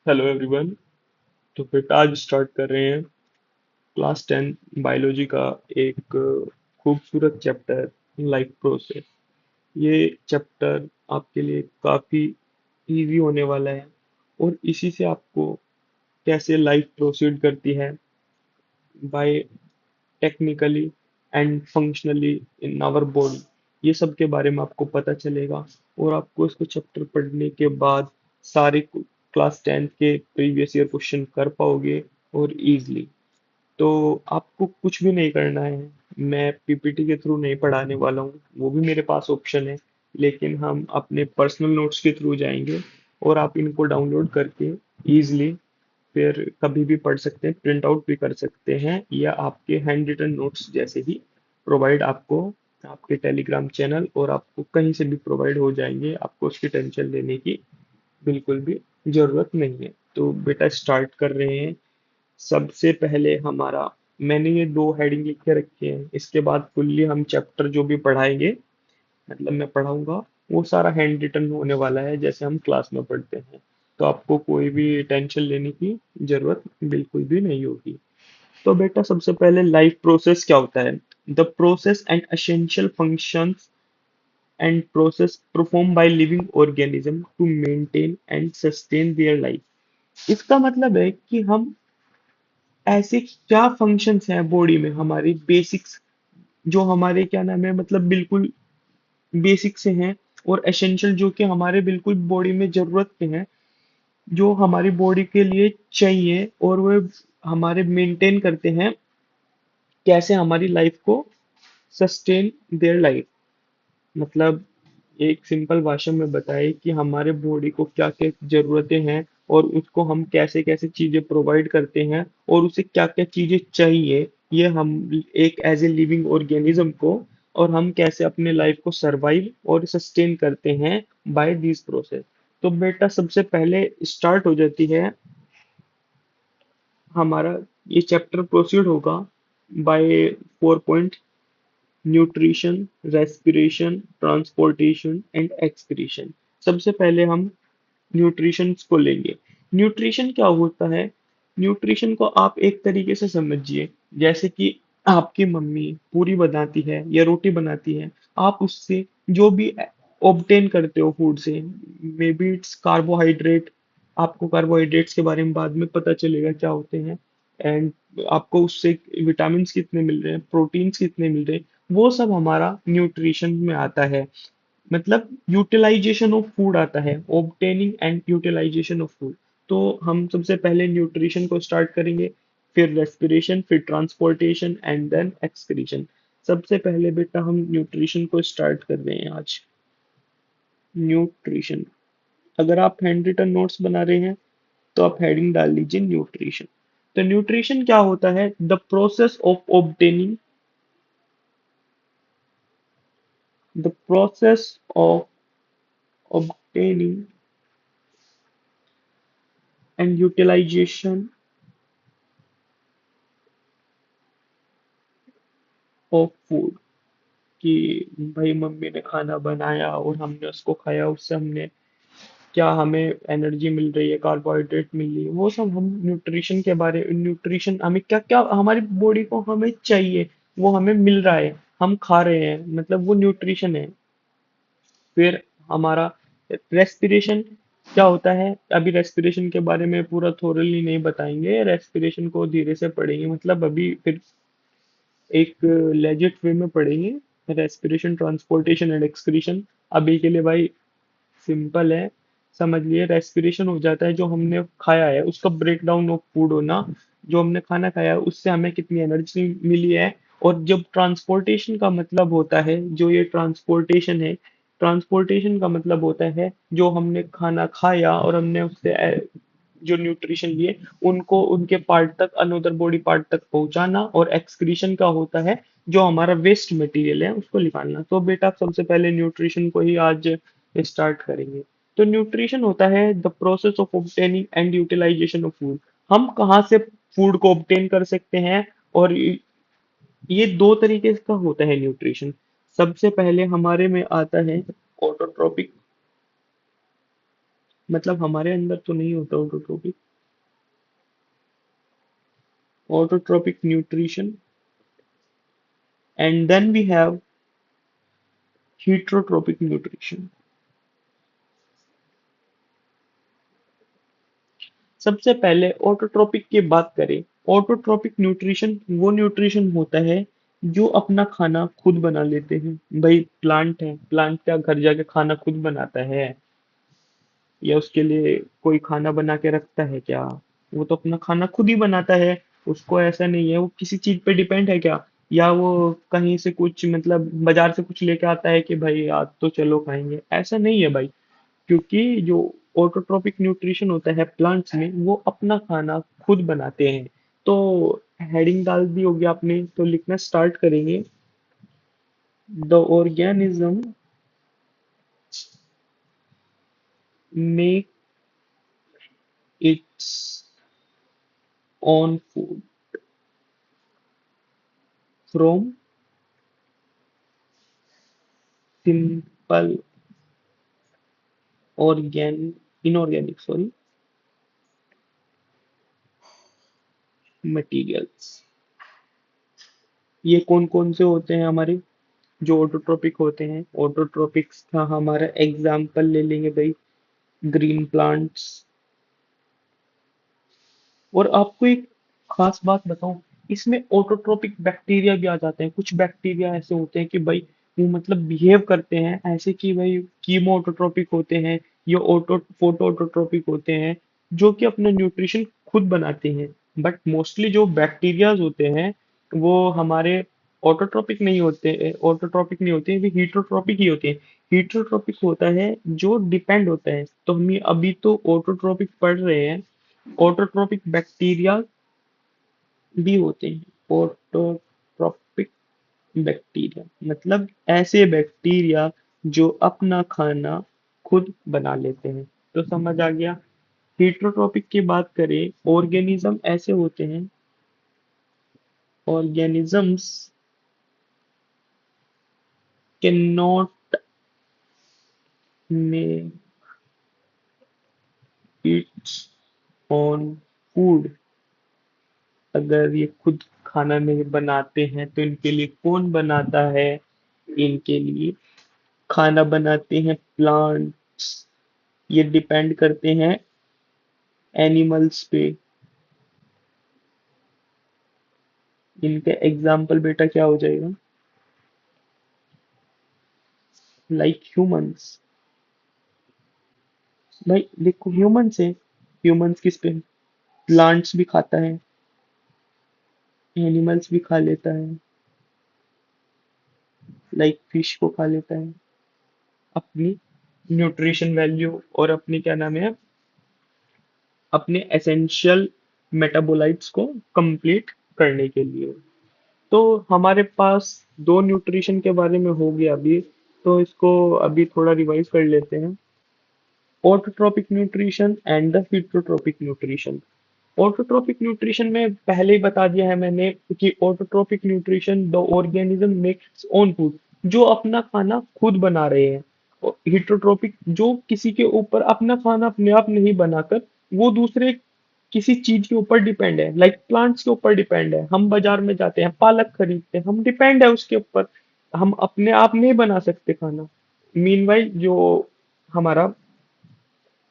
Hello everyone. तो बेटा आज स्टार्ट कर रहे हैं क्लास 10 बायोलॉजी का एक खूबसूरत चैप्टर लाइफ प्रोसेस। ये चैप्टर आपके लिए काफ़ी इजी होने वाला है और इसी से आपको कैसे लाइफ प्रोसीड करती है by technically and functionally in our body, ये सब के बारे में आपको पता चलेगा। और आपको इसको चैप्टर पढ़ने के बाद सारे क्लास 10 के प्रीवियस ईयर क्वेश्चन कर पाओगे और इजीली। तो आपको कुछ भी नहीं करना है। मैं पीपीटी के थ्रू नहीं पढ़ाने वाला हूँ, वो भी मेरे पास ऑप्शन है, लेकिन हम अपने पर्सनल नोट्स के थ्रू जाएंगे और आप इनको डाउनलोड करके इजीली फिर कभी भी पढ़ सकते हैं, प्रिंट आउट भी कर सकते हैं, या आपके हैंड रिटन नोट्स जैसे ही प्रोवाइड आपको आपके टेलीग्राम चैनल और आपको कहीं से भी प्रोवाइड हो जाएंगे। आपको उसकी टेंशन लेने की बिल्कुल भी जरूरत नहीं है। तो बेटा स्टार्ट कर रहे हैं। सबसे पहले हमारा, मैंने ये दो हेडिंग लिख के रखे हैं, इसके बाद फुल्ली हम चैप्टर जो भी पढ़ाएंगे, मतलब मैं पढ़ाऊंगा, वो सारा हैंड रिटन होने वाला है जैसे हम क्लास में पढ़ते हैं। तो आपको कोई भी टेंशन लेने की जरूरत बिल्कुल भी नहीं होगी। तो बेटा सबसे पहले लाइफ प्रोसेस क्या होता है? The process and essential functions and process perform by living organism to maintain and sustain their life. इसका मतलब है कि हम ऐसे क्या फंक्शंस हैं बॉडी में, हमारी बेसिक्स, जो हमारे क्या नाम है, मतलब बिल्कुल बेसिक से हैं, और एसेंशियल जो कि हमारे बिल्कुल बॉडी में जरूरत के हैं, जो हमारी बॉडी के लिए चाहिए, और वो हमारे मेंटेन करते हैं कैसे हमारी लाइफ को सस्टेन देयर लाइफ। मतलब एक सिंपल भाषा में बताए कि हमारे बॉडी को क्या क्या जरूरतें हैं और उसको हम कैसे कैसे चीजें प्रोवाइड करते हैं और उसे क्या क्या चीजें चाहिए, ये हम एक एज ए लिविंग ऑर्गेनिज्म को, और हम कैसे अपने लाइफ को सरवाइव और सस्टेन करते हैं बाय दिस प्रोसेस। तो बेटा सबसे पहले स्टार्ट हो जाती है हमारा, ये चैप्टर प्रोसीड होगा by 4 point: nutrition, respiration, transportation and excretion. सबसे पहले हम न्यूट्रिशन को लेंगे। न्यूट्रिशन क्या होता है? न्यूट्रिशन को आप एक तरीके से समझिए, जैसे कि आपकी मम्मी पूरी बनाती है या रोटी बनाती है, आप उससे जो भी ऑब्टेन करते हो फूड से, मे बी इट्स कार्बोहाइड्रेट, आपको कार्बोहाइड्रेट्स के बारे में बाद में पता चलेगा क्या होते हैं, एंड आपको उससे विटामिन कितने मिल रहे हैं, प्रोटीन्स कितने मिल रहे हैं, वो सब हमारा न्यूट्रिशन में आता है। मतलब यूटिलाइजेशन ऑफ फूड आता है, obtaining and utilisation of food. तो हम सबसे पहले न्यूट्रिशन को स्टार्ट करेंगे, फिर रेस्पिरेशन, फिर ट्रांसपोर्टेशन एंड देन एक्सक्रीशन। सबसे पहले बेटा हम न्यूट्रिशन को स्टार्ट कर रहे हैं आज। न्यूट्रिशन, अगर आप हैंड रिटन नोट्स बना रहे हैं तो आप हेडिंग डाल लीजिए न्यूट्रिशन। तो न्यूट्रिशन क्या होता है? The process of obtaining, the process of obtaining and utilisation of food. कि भाई मम्मी ने खाना बनाया और हमने उसको खाया, उससे हमने क्या, हमें एनर्जी मिल रही है, कार्बोहाइड्रेट मिल रही है, वो सब हम न्यूट्रिशन के बारे, न्यूट्रिशन हमें क्या क्या हमारी बॉडी को हमें चाहिए, वो हमें मिल रहा है, हम खा रहे हैं, मतलब वो न्यूट्रिशन है। फिर हमारा रेस्पिरेशन क्या होता है? अभी रेस्पिरेशन के बारे में पूरा थोरली नहीं बताएंगे, रेस्पिरेशन को धीरे से पढ़ेंगे, मतलब अभी फिर एक लेजिट वे में पढ़ेंगे रेस्पिरेशन, ट्रांसपोर्टेशन एंड एक्सक्रीशन। अभी के लिए भाई सिंपल है, समझ लिए। रेस्पिरेशन हो जाता है जो हमने खाया है उसका ब्रेक डाउन ऑफ फूड होना, जो हमने खाना खाया है उससे हमें कितनी एनर्जी मिली है। और जब ट्रांसपोर्टेशन का मतलब होता है, जो ये ट्रांसपोर्टेशन है, ट्रांसपोर्टेशन का मतलब होता है जो हमने खाना खाया और हमने उससे जो न्यूट्रिशन लिए उनको उनके पार्ट तक, अनदर बॉडी पार्ट तक पहुंचाना। और एक्सक्रीशन का होता है जो हमारा वेस्ट मटेरियल है उसको निकालना। तो बेटा सबसे पहले न्यूट्रिशन को ही आज स्टार्ट करेंगे। तो न्यूट्रिशन होता है the process of obtaining and utilisation of food. हम कहाँ से फूड को ऑब्टेन कर सकते हैं? और ये दो तरीके का होता है न्यूट्रिशन। सबसे पहले हमारे में आता है ऑटोट्रोपिक मतलब हमारे अंदर तो नहीं होता autotropic. Autotropic nutrition, and then we have heterotropic nutrition. सबसे पहले ऑटोट्रोपिक की बात करें। ऑटोट्रोपिक न्यूट्रिशन वो न्यूट्रिशन होता है जो अपना खाना खुद बना लेते हैं। भाई प्लांट है, प्लांट क्या घर जाके खाना खुद बनाता है, या उसके लिए कोई खाना बना के रखता है क्या? वो तो अपना खाना खुद ही बनाता है। उसको ऐसा नहीं है वो किसी चीज पे डिपेंड है क्या, या वो कहीं से कुछ मतलब बाजार से कुछ लेके आता है कि भाई आज तो चलो खाएंगे, ऐसा नहीं है भाई। क्योंकि जो ऑटोट्रोपिक न्यूट्रिशन होता है प्लांट्स में, वो अपना खाना खुद बनाते हैं। तो हेडिंग डाल दी होगी आपने, तो लिखना स्टार्ट करेंगे। The organism make its own food from simple organ inorganic sorry materials. ये कौन कौन से होते हैं हमारे जो ऑटोट्रोपिक होते हैं? ऑटोट्रोपिक्स का हमारा एग्जाम्पल ले लेंगे भाई, ग्रीन प्लांट्स। और आपको एक खास बात बताऊं, इसमें ऑटोट्रोपिक बैक्टीरिया भी आ जाते हैं। कुछ बैक्टीरिया ऐसे होते हैं कि भाई वो मतलब बिहेव करते हैं ऐसे कि भाई कीमो ऑटोट्रोपिक होते हैं, या ऑटो फोटो ऑटोट्रोपिक होते हैं, जो कि अपना न्यूट्रिशन खुद बनाते हैं। बट मोस्टली जो बैक्टीरियाज होते हैं वो हमारे ऑटोट्रोपिक नहीं होते, ऑटोट्रोपिक नहीं होते, वे हीटरोट्रोपिक ही होते हैं। हीटरोट्रोपिक होता है जो डिपेंड होता है, तो हम ये अभी तो ऑटोट्रोपिक पढ़ रहे हैं। ऑटोट्रोपिक बैक्टीरिया भी होते हैं। ऑटोट्रोपिक बैक्टीरिया मतलब ऐसे बैक्टीरिया जो अपना खाना खुद बना लेते हैं। तो समझ आ गया। हेट्रोट्रोपिक की बात करें, ऑर्गेनिज्म ऐसे होते हैं, organisms can not make its own food. अगर ये खुद खाना नहीं बनाते हैं तो इनके लिए कौन बनाता है? इनके लिए खाना बनाते हैं प्लांट्स। ये डिपेंड करते हैं एनिमल्स पे। इनके एग्जाम्पल बेटा क्या हो जाएगा? Like humans. भाई देखो ह्यूमंस है, ह्यूमंस किस पे? प्लांट्स भी खाता है, एनिमल्स भी खा लेता है, लाइक फिश को खा लेता है, अपनी न्यूट्रिशन वैल्यू और अपनी क्या नाम है, अपने एसेंशियल मेटाबोलाइट्स को कंप्लीट करने के लिए। तो हमारे पास दो न्यूट्रिशन के बारे में हो गया अभी, तो इसको अभी थोड़ा रिवाइज कर लेते हैं। Autotrophic nutrition and the heterotropic nutrition. Autotrophic nutrition में पहले ही बता दिया है मैंने कि autotrophic nutrition the organism makes own food, जो अपना खाना खुद बना रहे हैं। हिट्रोट्रोपिक जो किसी के ऊपर अपना खाना अपने आप नहीं बनाकर वो दूसरे किसी चीज के ऊपर डिपेंड है, लाइक प्लांट्स के ऊपर डिपेंड है। हम बाजार में जाते हैं पालक खरीदते हैं, हम डिपेंड है उसके ऊपर, हम अपने आप नहीं बना सकते खाना। मीनवाइल जो हमारा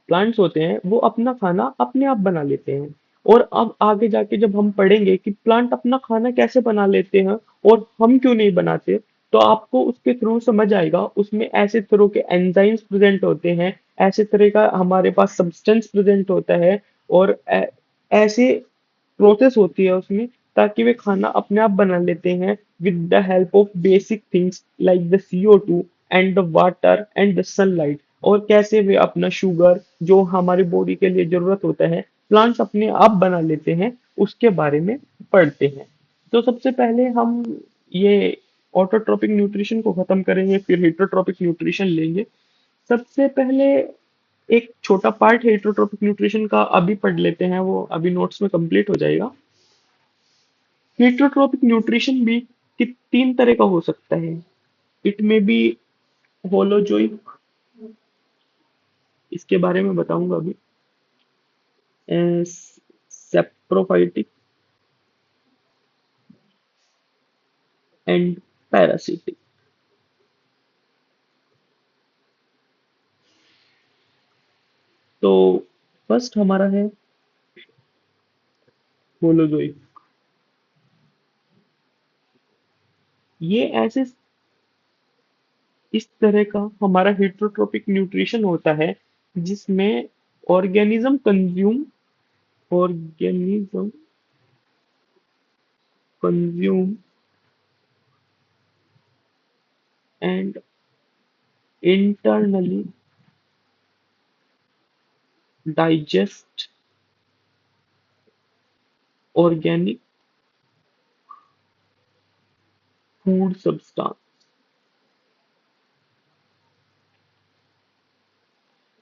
प्लांट्स होते हैं वो अपना खाना अपने आप बना लेते हैं। और अब आगे जाके जब हम पढ़ेंगे कि प्लांट अपना खाना कैसे बना लेते हैं और हम क्यों नहीं बनाते, तो आपको उसके थ्रू समझ आएगा। उसमें ऐसे तरह के एंजाइम्स प्रेजेंट होते हैं, ऐसे तरह का हमारे पास सब्सटेंस प्रेजेंट होता है, और ऐसे प्रोसेस होती है उसमें, ताकि वे खाना अपने आप बना लेते हैं with the help of basic things like the CO2 and the water and the sunlight. और कैसे वे अपना शुगर जो हमारी बॉडी के लिए जरूरत होता है प्लांट्स अपने आप बना लेते हैं, उसके बारे में पढ़ते हैं। तो सबसे पहले हम ये ऑटोट्रोपिक न्यूट्रिशन को खत्म करेंगे, फिर हेटरोट्रोपिक न्यूट्रिशन लेंगे। सबसे पहले एक छोटा पार्ट है हेटरोट्रोपिक न्यूट्रिशन का, अभी पढ़ लेते हैं, वो अभी नोट्स में कंप्लीट हो जाएगा। हेटरोट्रोपिक न्यूट्रिशन भी तीन तरह का हो सकता है। इट में बी होलोजोइक, इसके बारे में बताऊंगा अभी। Saprophytic and parasitic. तो फर्स्ट हमारा है होलोजोइक। ये ऐसे इस तरह का हमारा हेटरोट्रोपिक न्यूट्रिशन होता है जिसमें organism consume organism consume and internally digest organic food substance.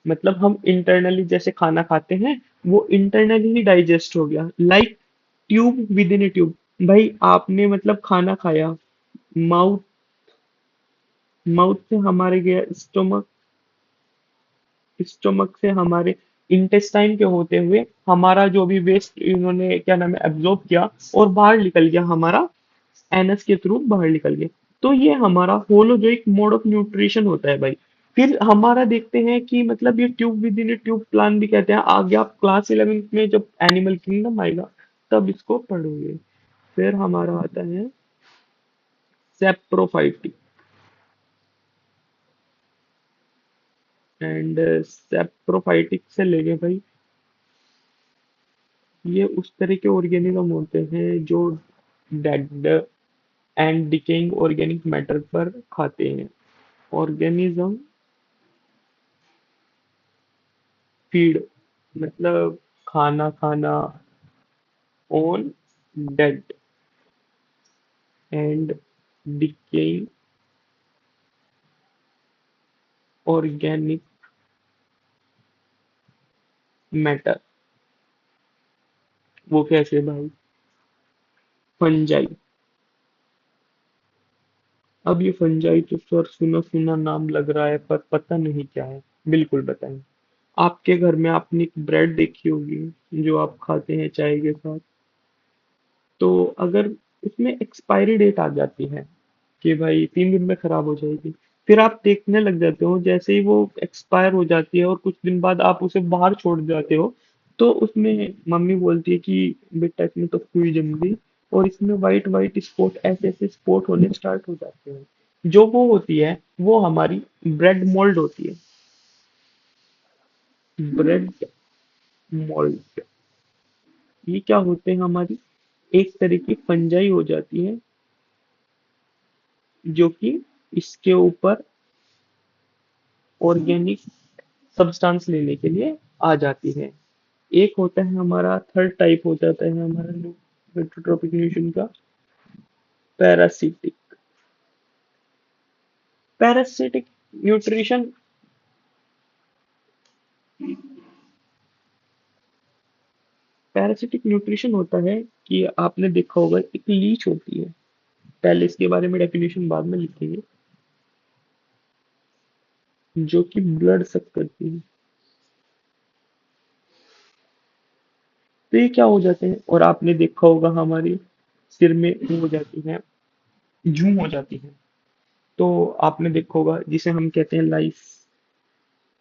मतलब हम इंटरनली जैसे खाना खाते हैं, वो इंटरनली ही डाइजेस्ट हो गया, like tube with in A tube. भाई आपने मतलब खाना खाया, माउथ माउथ से हमारे गया स्टोमक, स्टोमक से हमारे इंटेस्टाइन के होते हुए हमारा जो भी वेस्ट इन्होंने क्या नाम है एब्जॉर्ब किया और बाहर निकल गया, हमारा एनएस के थ्रू बाहर निकल गया। तो ये हमारा होलोजोइक मोड ऑफ न्यूट्रिशन होता है भाई। फिर हमारा देखते हैं कि मतलब ये tube with in tube plan भी कहते हैं, आगे आप क्लास 11 में जब एनिमल किंगडम आएगा तब इसको पढ़ोगे। फिर हमारा आता है सेप्रोफाइटिक एंड सेप्रोफाइटिक से लेके भाई, ये उस तरह के ऑर्गेनिज्म होते हैं जो dead and decaying organic matter पर खाते हैं। ऑर्गेनिज्म फीड मतलब खाना खाना on dead and decaying organic matter. वो कैसे भाई? फंजाई। अब ये फंजाई तो सर सुना सुना नाम लग रहा है पर पता नहीं क्या है। बिल्कुल बताएं। आपके घर में आपने एक ब्रेड देखी होगी जो आप खाते हैं चाय के साथ। तो अगर उसमें एक्सपायरी डेट आ जाती है कि भाई 3 दिन में खराब हो जाएगी, फिर आप देखने लग जाते हो जैसे ही वो एक्सपायर हो जाती है और कुछ दिन बाद आप उसे बाहर छोड़ जाते हो, तो उसमें मम्मी बोलती है कि बेटा इसमें तो सुई जम गई और इसमें वाइट वाइट स्पॉट ऐसे ऐसे स्पॉट होने स्टार्ट हो जाते हैं। जो वो होती है वो हमारी ब्रेड मोल्ड होती है। ब्रेड मोल्ड ये क्या होते हैं? हमारी एक तरह की फंजाई हो जाती है जो कि इसके ऊपर ऑर्गेनिक सब्सटेंस लेने के लिए आ जाती है। एक होता है हमारा थर्ड टाइप हो जाता है हमारा हेटरोट्रोपिक न्यूट्रिशन का, parasitic. Parasitic nutrition parasitic nutrition होता है कि आपने देखा होगा एक लीच होती है, पहले इसके बारे में डेफिनेशन बाद में लिखेंगे, जो कि ब्लड सक करती है। तो ये क्या हो जाते हैं, और आपने देखा होगा हमारे सिर में वो हो जाती है, जूं हो जाती है। तो आपने देखा होगा जिसे हम कहते हैं लाइस।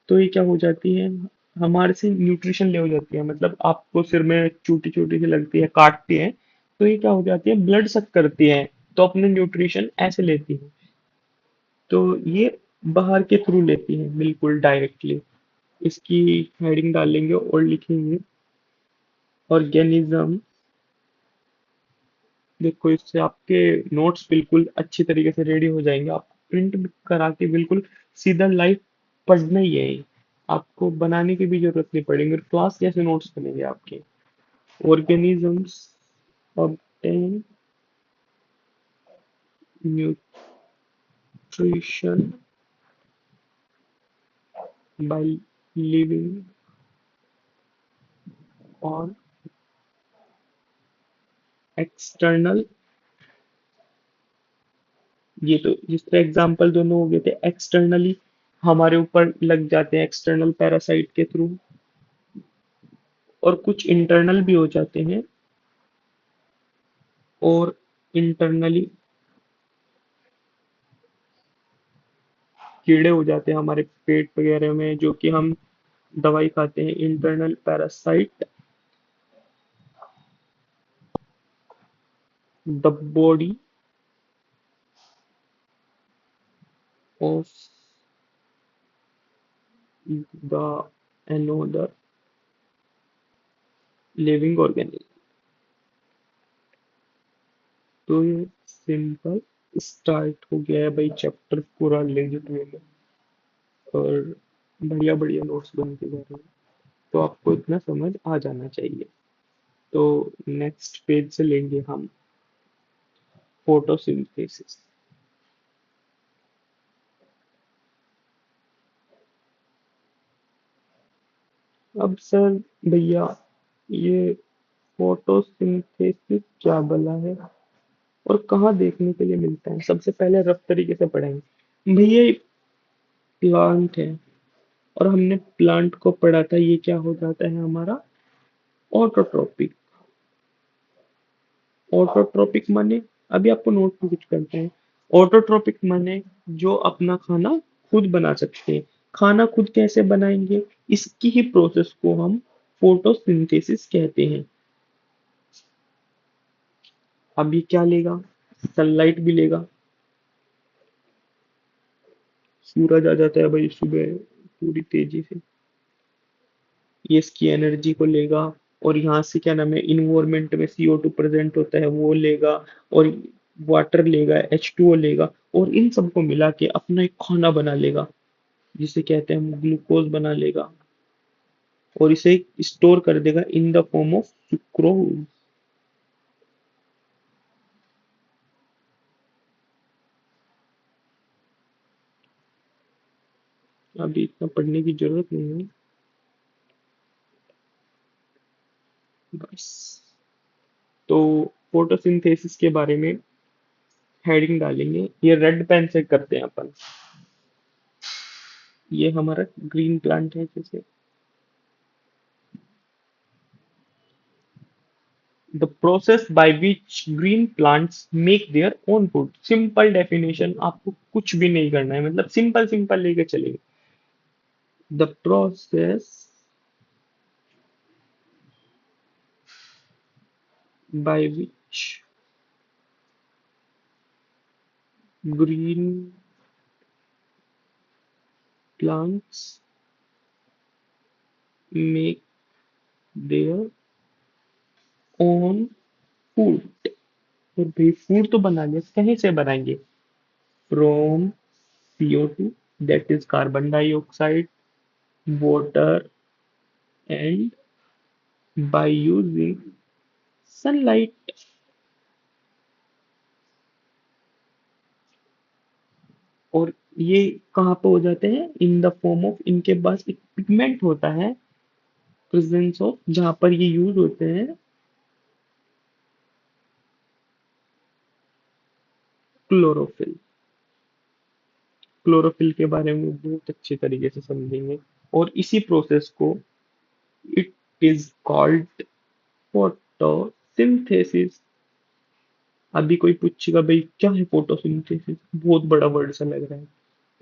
तो ये क्या हो जाती है, हमारे से न्यूट्रिशन ले हो जाती है, मतलब आपको सिर में चोटी चोटी सी लगती है, काटती है। तो ये क्या हो जाती है, ब्लड सक करती है, तो अपने न्यूट्रिशन ऐसे लेती है। तो ये बाहर के थ्रू लेती है बिल्कुल डायरेक्टली। इसकी हेडिंग डालेंगे और लिखेंगे ऑर्गेनिज्म। देखो इससे आपके नोट्स बिल्कुल अच्छी तरीके से रेडी हो जाएंगे। आप प्रिंट करा के बिल्कुल सीधा लाइव पढ़ना ही है। आपको बनाने की भी जरूरत नहीं पड़ेगी, क्लास जैसे नोट्स बनेंगे आपके। Organisms obtain nutrition by living on external। ये तो जिस तरह एग्जांपल दोनों हो गए थे एक्सटर्नली, हमारे ऊपर लग जाते हैं एक्सटर्नल पैरासाइट के थ्रू, और कुछ इंटरनल भी हो जाते हैं, और इंटरनली कीड़े हो जाते हैं हमारे पेट वगैरह में, जो कि हम दवाई खाते हैं। Internal parasite the body of the another living organism. तो ये सिंपल स्टार्ट हो गया है भाई चैप्टर पूरा लेजिट वे में, और बढ़िया बढ़िया नोट्स बन के जा रहे हैं। तो आपको इतना समझ आ जाना चाहिए। तो नेक्स्ट पेज से लेंगे हम फोटोसिंथेसिस। अब सर भैया, ये फोटोसिंथेसिस क्या भला है और कहाँ देखने के लिए मिलता है? सबसे पहले रफ तरीके से पढ़ेंगे भैया। ये प्लांट है, और हमने प्लांट को पढ़ा था, ये क्या हो जाता है हमारा? ऑटोट्रोपिक। ऑटोट्रोपिक माने, अभी आपको नोट में कुछ करते हैं। ऑटोट्रोपिक माने जो अपना खाना खुद बना सकते हैं। खाना खुद कैसे बनाएंगे? इसकी ही प्रोसेस को हम फोटोसिंथेसिस कहते हैं। अभी क्या लेगा? सनलाइट भी लेगा। सूरज आ जाता है भाई सुबह पूरी तेजी से, ये इसकी एनर्जी को लेगा, और यहाँ से क्या नाम है, इन्वायरमेंट में CO2 प्रेजेंट होता है वो लेगा, और वाटर लेगा, H2O लेगा, और इन सबको मिला के अपना एक खाना बना लेगा, जिसे कहते हैं हम ग्लूकोज बना लेगा, और इसे स्टोर कर देगा in the form of sucrose. अभी इतना पढ़ने की जरूरत नहीं है, बस। तो फोटोसिंथेसिस के बारे में हेडिंग डालेंगे, ये रेड पेन से करते हैं अपन। ये हमारा ग्रीन प्लांट है, जैसे the process by which green plants make their own food। Simple definition, आपको कुछ भी नहीं करना है, मतलब सिंपल सिंपल लेके चलेंगे। The process by which green plants make their own food। और भाई फूड तो बना लिया, कहीं से बनाएंगे? From CO2, that is carbon dioxide, water, and by using sunlight। और ये कहाँ पे हो जाते हैं? इन द फॉर्म ऑफ, इनके पास एक पिगमेंट होता है, प्रेजेंस ऑफ, जहां पर ये यूज होते हैं, क्लोरोफिल। क्लोरोफिल के बारे में बहुत अच्छे तरीके से समझेंगे, और इसी प्रोसेस को इट इज कॉल्ड फोटोसिंथेसिस। अभी कोई पूछेगा भाई क्या है फोटोसिंथेसिस, बहुत बड़ा वर्ड सा लग रहा है,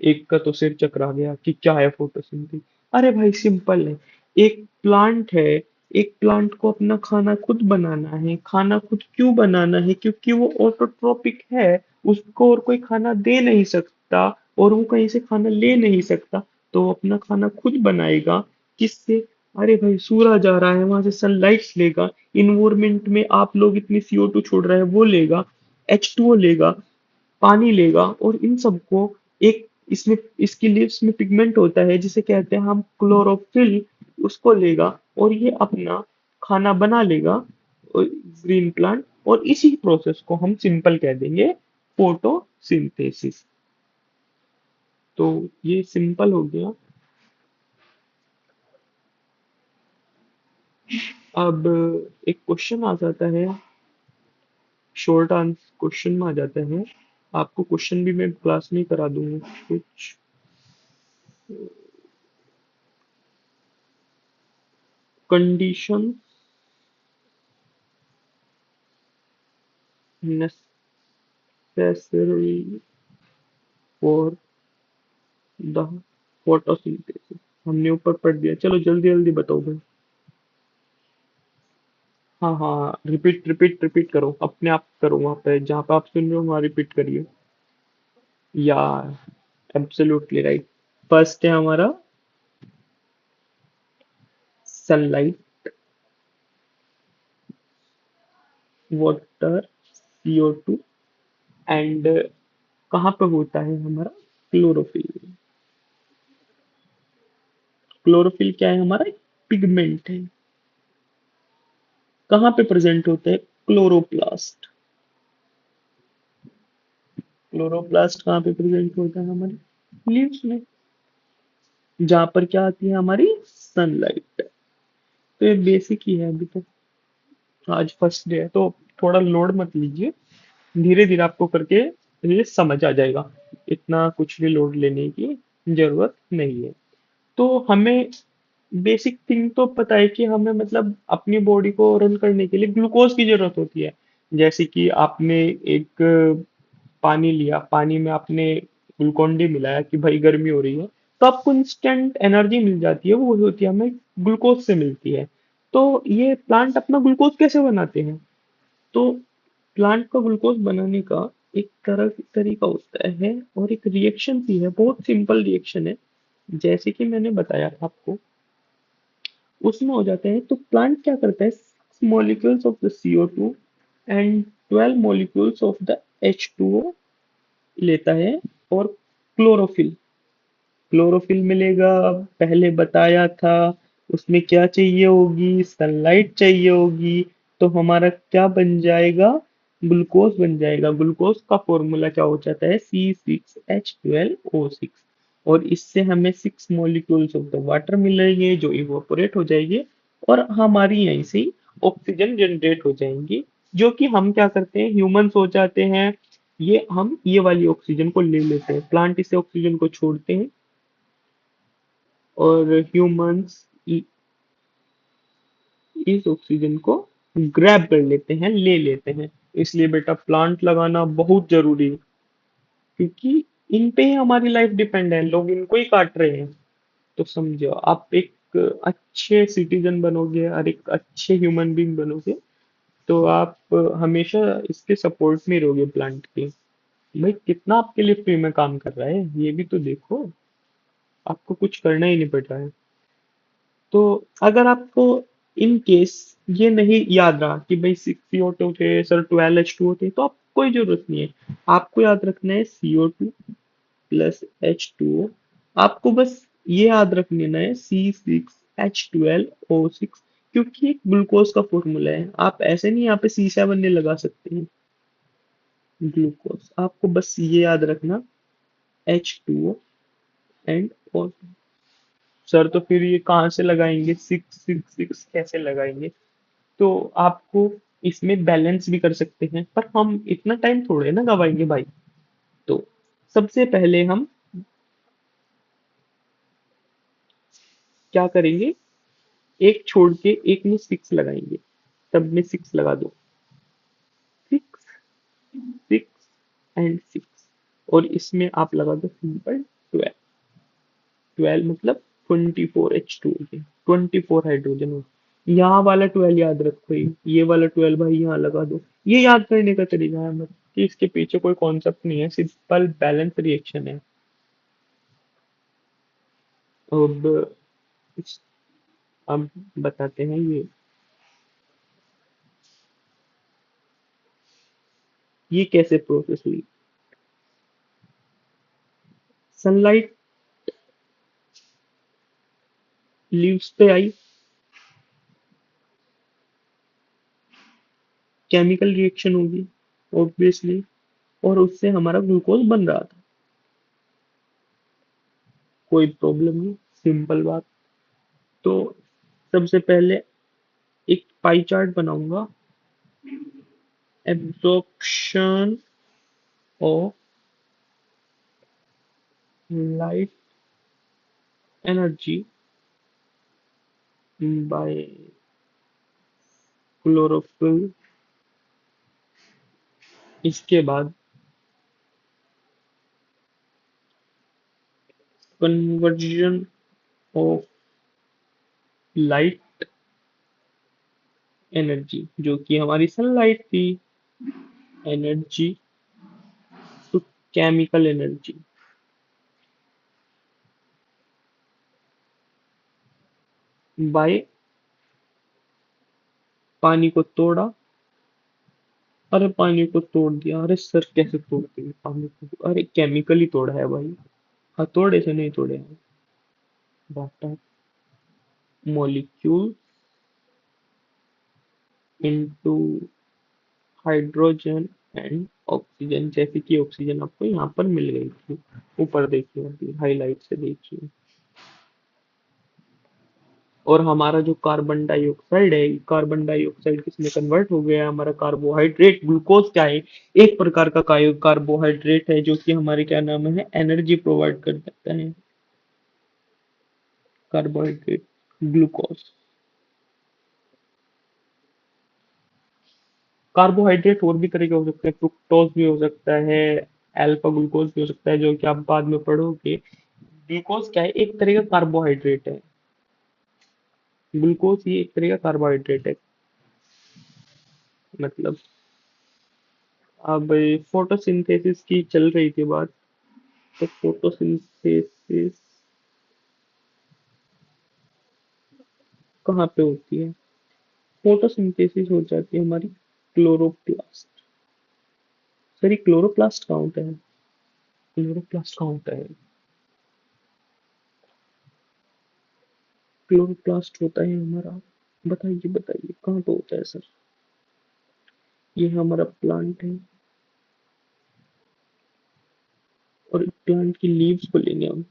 एक का तो सिर चकरा गया कि क्या है फोटोसिंथेसिस। अरे भाई सिंपल है, एक प्लांट है, एक प्लांट को अपना खाना खुद बनाना है। खाना खुद क्यों बनाना है? क्योंकि वो ऑटोट्रोपिक है, उसको और कोई खाना दे नहीं सकता, और वो कहीं से खाना ले नहीं सकता, तो वो अपना खाना खुद बनाएगा। किससे? अरे भाई सूरज आ रहा है, वहां से सनलाइट लेगा, इन्वायरमेंट में आप लोग इतनी CO2 छोड़ रहे हैं वो लेगा, H2O लेगा, पानी लेगा, और इन सबको एक, इसमें इसकी लीव्स में पिगमेंट होता है जिसे कहते हैं हम क्लोरोफिल, उसको लेगा, और ये अपना खाना बना लेगा, ग्रीन प्लांट। और इसी प्रोसेस को हम सिंपल कह देंगे फोटोसिंथेसिस। तो ये सिंपल हो गया। अब एक क्वेश्चन आ जाता है, शॉर्ट आंसर क्वेश्चन में आ जाता है। आपको क्वेश्चन भी मैं क्लास में ही करा दूंगा कुछ। Condition necessary for the photosynthesis. हमने ऊपर पढ़ दिया, चलो जल्दी जल्दी बताओ भाई। हाँ हाँ, रिपीट रिपीट रिपीट करो, अपने आप करो, वहां पे जहाँ पे आप सुन रहे हो वहां रिपीट करिए। या एब्सोल्युटली राइट। फर्स्ट है हमारा सनलाइट, वाटर, CO2 एंड कहाँ पे होता है हमारा क्लोरोफिल। क्लोरोफिल क्या है हमारा, एक पिगमेंट है। कहाँ पे प्रेजेंट होता है, क्लोरोप्लास्ट। क्लोरोप्लास्ट कहाँ पे प्रेजेंट होता है हमारे लीव्स में, जहाँ पर क्या आती है हमारी सनलाइट। तो ये बेसिक ही है अभी तो, आज फर्स्ट डे है तो थोड़ा लोड मत लीजिए, धीरे धीरे आपको करके ये समझ आ जाएगा। इतना कुछ भी लोड लेने की जरूरत नहीं है। तो हमें बेसिक थिंग तो पता है कि हमें मतलब अपनी बॉडी को रन करने के लिए ग्लूकोज की जरूरत होती है। जैसे कि आपने एक पानी लिया, पानी में आपने ग्लूकोन डी मिलाया कि भाई गर्मी हो रही है, तो आपको इंस्टेंट एनर्जी मिल जाती है, वो होती है हमें ग्लूकोज से मिलती है। तो ये प्लांट अपना ग्लूकोज कैसे बनाते हैं, तो प्लांट का ग्लूकोज बनाने का एक तरह तरीका होता है और एक रिएक्शन भी है, बहुत सिंपल रिएक्शन है। जैसे कि मैंने बताया था आपको, उसमें हो जाते हैं। तो प्लांट क्या करता है, 6 molecules of the CO2 and 12 molecules of the H2O लेता है, और क्लोरोफिल, क्लोरोफिल मिलेगा। पहले बताया था, उसमें क्या चाहिए होगी, सनलाइट चाहिए होगी। तो हमारा क्या बन जाएगा, ग्लूकोज बन जाएगा। ग्लूकोज का फॉर्मूला क्या हो जाता है, C6H12O6। और इससे हमें 6 molecules ऑफ द वाटर मिलेंगे जो इवोपोरेट हो जाएंगे, और हमारी यहीं से ऑक्सीजन जनरेट हो जाएंगी, जो कि हम क्या करते हैं, ह्यूमंस हो जाते हैं। ये हम ये वाली ऑक्सीजन को ले लेते हैं, प्लांट इसे ऑक्सीजन को छोड़ते हैं, और ह्यूमंस इस ऑक्सीजन को ग्रैब कर लेते हैं, ले लेते हैं। इसलिए बेटा प्लांट लगाना बहुत जरूरी है, क्योंकि इन पे ही हमारी लाइफ डिपेंड है, लोग इनको ही काट रहे हैं। तो समझो, आप एक अच्छे सिटीजन बनोगे और एक अच्छे ह्यूमन बीइंग बनोगे, तो आप हमेशा इसके सपोर्ट में रहोगे प्लांट के। भाई कितना आपके लिए फ्री में काम कर रहा है, ये भी तो देखो, आपको कुछ करना ही नहीं पड़ रहा है। तो अगर आपको इन केस ये नहीं याद रहा कि भाई 6 CO2 थे सर, 12 H2O थे, तो आपको कोई जरूरत नहीं है। आपको याद रखना है CO2 + H2O। आपको बस ये याद रख लेना है C6H12O6, क्योंकि एक ग्लूकोज का फॉर्मूला है। आप ऐसे नहीं यहाँ पे C7 नहीं लगा सकते हैं। ग्लूकोज आपको बस ये याद रखना, H2O एंड O। सर तो फिर ये कहाँ से लगाएंगे, 6 6 6 कैसे लगाएंगे। तो आपको इसमें बैलेंस भी कर सकते हैं, पर हम इतना टाइम थोड़े ना गवाएंगे भाई। तो सबसे पहले हम क्या करेंगे, एक छोड़ के एक में 6 लगाएंगे, सब में 6 लगा दो। 6 6 एंड 6, और इसमें आप लगा दो सिंपल 12। 12 मतलब 24 H2 हो गया, 24 हाइड्रोजन हो। यहाँ वाला 12 याद रखो, ये वाला 12 भाई यहाँ लगा दो। ये याद करने का तरीका है, मतलब कि इसके पीछे कोई कॉन्सेप्ट नहीं है, सिंपल बैलेंस रिएक्शन है। अब अब बताते हैं ये कैसे प्रोसेस हुई। सनलाइट लीव्स पे आई, केमिकल रिएक्शन होगी ऑब्वियसली, और उससे हमारा ग्लूकोज बन रहा था। कोई प्रॉब्लम नहीं, सिंपल बात। तो सबसे पहले एक पाई चार्ट बनाऊंगा, absorption of light energy by chlorophyll. इसके बाद कन्वर्जन ऑफ लाइट एनर्जी, जो कि हमारी सनलाइट थी, energy to chemical energy by पानी को तोड़ा। अरे पानी को तोड़ दिया, अरे सर कैसे तोड़ दिया पानी को, अरे केमिकली तोड़ा है भाई, हथौड़े से नहीं तोड़े हैं। Water molecule into hydrogen and oxygen, जैसे कि ऑक्सीजन आपको यहाँ पर मिल गई थी, ऊपर देखिए अभी हाईलाइट से देखिए। और हमारा जो कार्बन डाइऑक्साइड है, कार्बन डाइऑक्साइड किसमें कन्वर्ट हो गया, हमारा कार्बोहाइड्रेट, ग्लूकोज क्या है, एक प्रकार का कार्बोहाइड्रेट है जो कि हमारे क्या नाम है, एनर्जी प्रोवाइड कर देता है, कार्बोहाइड्रेट, ग्लूकोज। कार्बोहाइड्रेट और भी तरह के हो सकते हैं, फ्रुक्टोज भी हो सकता है, अल्फा ग्लूकोज भी हो सकता है, जो कि आप बाद में पढ़ोगे। ग्लूकोज क्या है, एक तरह का कार्बोहाइड्रेट है, ग्लूकोज ये एक तरह का कार्बोहाइड्रेट है। मतलब अब फोटोसिंथेसिस की चल रही थी बात, तो फोटोसिंथेसिस कहाँ पे होती है, फोटोसिंथेसिस हो जाती है हमारी क्लोरोप्लास्ट। सर ये क्लोरोप्लास्ट कहाँ होता है, क्लोरोप्लास्ट कहाँ होता है, क्लोरोप्लास्ट होता है हमारा, बताइए बताइए कहाँ पे होता है सर। ये हमारा प्लांट है, और प्लांट की लीव्स को लेंगे हम।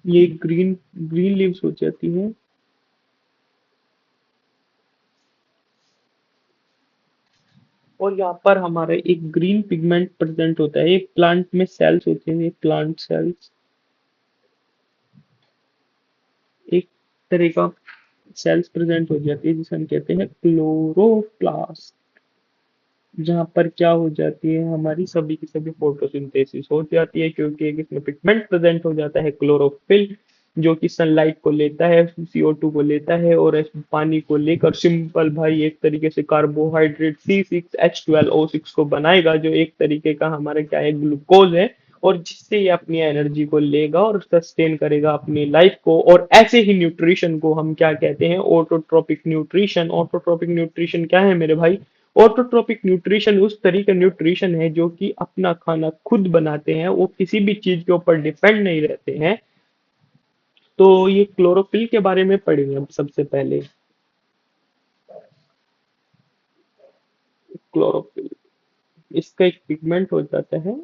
ये ग्रीन ग्रीन लीव्स हो जाती हैं, और यहाँ पर हमारा एक ग्रीन पिगमेंट प्रेजेंट होता है, एक प्लांट में सेल्स होते हैं, प्लांट सेल्स, एक तरह का सेल्स प्रेजेंट हो जाती है जिसे हम कहते हैं क्लोरोप्लास्ट, जहाँ पर क्या हो जाती है, हमारी सभी की सभी फोटोसिंथेसिस हो जाती है, क्योंकि एक इसमें पिगमेंट प्रेजेंट हो जाता है क्लोरोफिल, जो कि सनलाइट को लेता है, CO2 को लेता है, और पानी को लेकर सिंपल भाई एक तरीके से कार्बोहाइड्रेट C6H12O6 को बनाएगा, जो एक तरीके का हमारा क्या है, ग्लूकोज है, और जिससे ये अपनी एनर्जी को लेगा और सस्टेन करेगा अपनी लाइफ को। और ऐसे ही न्यूट्रिशन को हम क्या कहते हैं, ऑटोट्रोपिक न्यूट्रिशन। ऑटोट्रोपिक न्यूट्रिशन क्या है मेरे भाई, ऑटोट्रोपिक न्यूट्रिशन उस तरह का न्यूट्रिशन है जो कि अपना खाना खुद बनाते हैं, वो किसी भी चीज के ऊपर डिपेंड नहीं रहते हैं। तो ये क्लोरोफिल के बारे में पढ़ेंगे हम सबसे पहले। क्लोरोफिल, इसका एक पिगमेंट हो जाता है,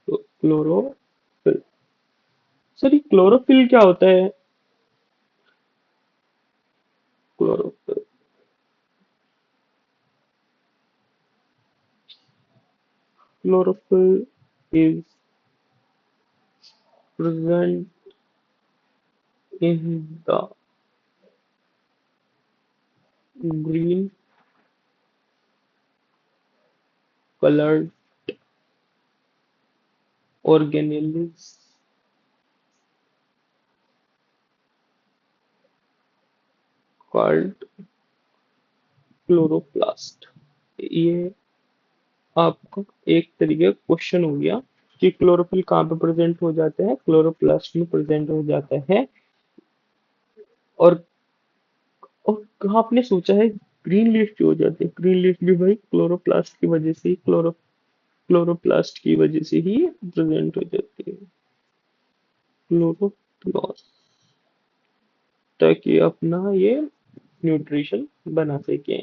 तो क्लोरोफिल। सर ये क्लोरोफिल क्या होता है, chlorophyll, chlorophyll is present in the green colored organelles called chloroplast. ये आपका एक तरीके का क्वेश्चन हो गया कि क्लोरोफिल कहाँ पे प्रेजेंट हो जाता है, क्लोरोप्लास्ट में प्रेजेंट हो जाता है। और और कहाँ आपने सोचा है ग्रीन लीफ क्यों हो जाती है, ग्रीन लीफ भी भाई क्लोरोप्लास्ट की वजह से ही, क्लोरोप्लास्ट की वजह से ही प्रेजेंट हो जाती है, क्लोरोप्लास्ट, ताकि अपना ये न्यूट्रिशन बना सके।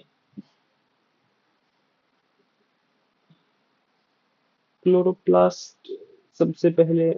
क्लोरोप्लास्ट सबसे पहले